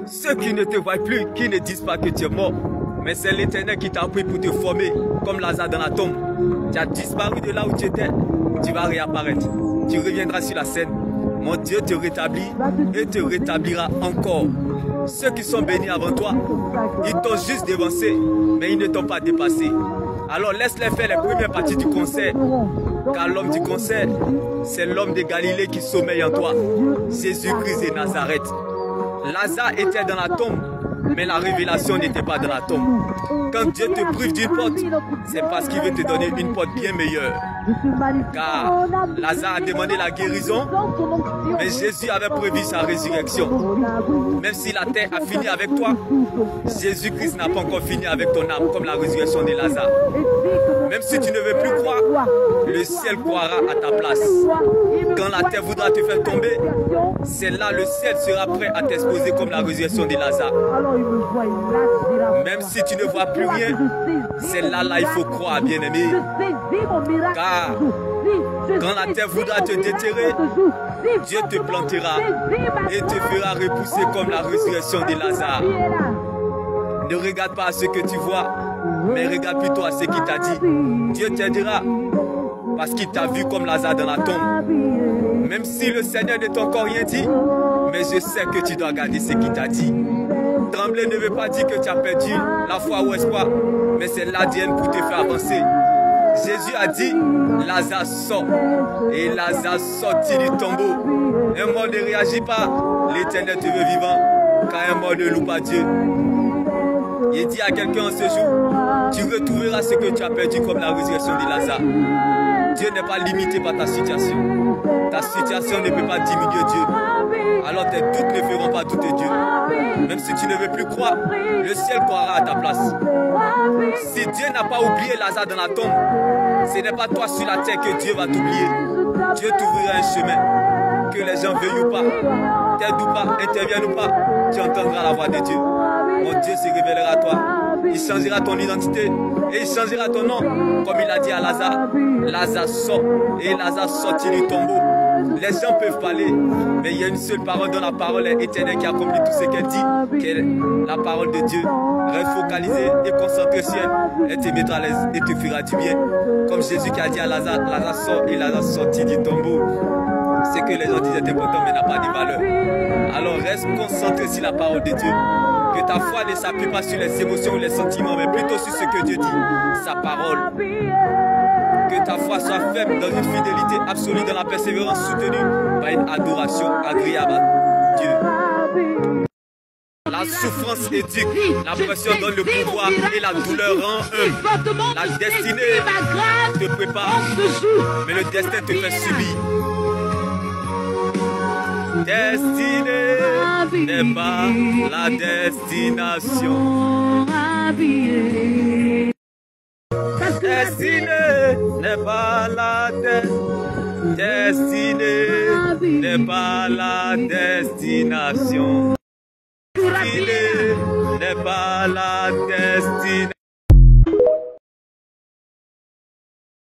Ceux qui ne te voient plus, qui ne disent pas que tu es mort. Mais c'est l'Éternel qui t'a pris pour te former, comme Lazare dans la tombe. Tu as disparu de là où tu étais, tu vas réapparaître. Tu reviendras sur la scène. Mon Dieu te rétablit et te rétablira encore. Ceux qui sont bénis avant toi, ils t'ont juste dévancé, mais ils ne t'ont pas dépassé. Alors laisse-les faire les premières parties du concert. Car l'homme du concert, c'est l'homme de Galilée qui sommeille en toi. Jésus-Christ de Nazareth. Lazare était dans la tombe, mais la révélation n'était pas dans la tombe. Quand Dieu te prive d'une porte, c'est parce qu'il veut te donner une porte bien meilleure. Car Lazare a demandé la guérison, mais Jésus avait prévu sa résurrection. Même si la terre a fini avec toi, Jésus-Christ n'a pas encore fini avec ton âme, comme la résurrection de Lazare. Même si tu ne veux plus croire, le ciel croira à ta place. Quand la terre voudra te faire tomber, c'est là le ciel sera prêt à t'exposer comme la résurrection de Lazare. Même si tu ne vois plus rien, c'est là il faut croire, bien-aimé. Car quand la terre voudra te déterrer, Dieu te plantera et te fera repousser comme la résurrection de Lazare. Ne regarde pas à ce que tu vois, mais regarde plutôt à ce qu'il t'a dit. Dieu t'aidera parce qu'il t'a vu comme Lazare dans la tombe. Même si le Seigneur ne t'a encore rien dit, mais je sais que tu dois garder ce qu'il t'a dit. Trembler ne veut pas dire que tu as perdu la foi ou espoir, mais c'est l'ADN pour te faire avancer. Jésus a dit, Lazare sort. Et Lazare sortit du tombeau. Un mort ne réagit pas, l'Éternel te veut vivant, car un mort ne loue pas Dieu. Il dit à quelqu'un en ce jour, tu retrouveras ce que tu as perdu comme la résurrection de Lazare. Dieu n'est pas limité par ta situation. Ta situation ne peut pas diminuer Dieu. Alors tes doutes ne feront pas douter Dieu. Même si tu ne veux plus croire, le ciel croira à ta place. Si Dieu n'a pas oublié Lazare dans la tombe, ce n'est pas toi sur la terre que Dieu va t'oublier. Dieu t'ouvrira un chemin. Que les gens veuillent ou pas, t'aident ou pas, interviennent ou pas, tu entendras la voix de Dieu. Mon Dieu se révélera à toi. Il changera ton identité et il changera ton nom. Comme il a dit à Lazare, Lazare sort et Lazare sortit du tombeau. Les gens peuvent parler, mais il y a une seule parole dont la parole est éternelle qui accomplit tout ce qu'elle dit, qui est la parole de Dieu. Reste focalisé et concentré sur elle, elle te mettra à l'aise et te fera du bien. Comme Jésus qui a dit à Lazare, Lazare sort et Lazare sortit du tombeau. Ce que les gens disent est important mais n'a pas de valeur. Alors reste concentré sur la parole de Dieu. Que ta foi ne s'appuie pas sur les émotions ou les sentiments, mais plutôt sur ce que Dieu dit, sa parole. Que ta foi soit ferme dans une fidélité absolue, dans la persévérance soutenue par une adoration agréable à Dieu. La souffrance éthique, la pression donne le pouvoir et la douleur rend humble. La destinée te prépare, mais le destin te fait subir. Destinée n'est pas la destination. Destinée n'est pas la destinée n'est pas la destination. Destinée n'est pas la destinée.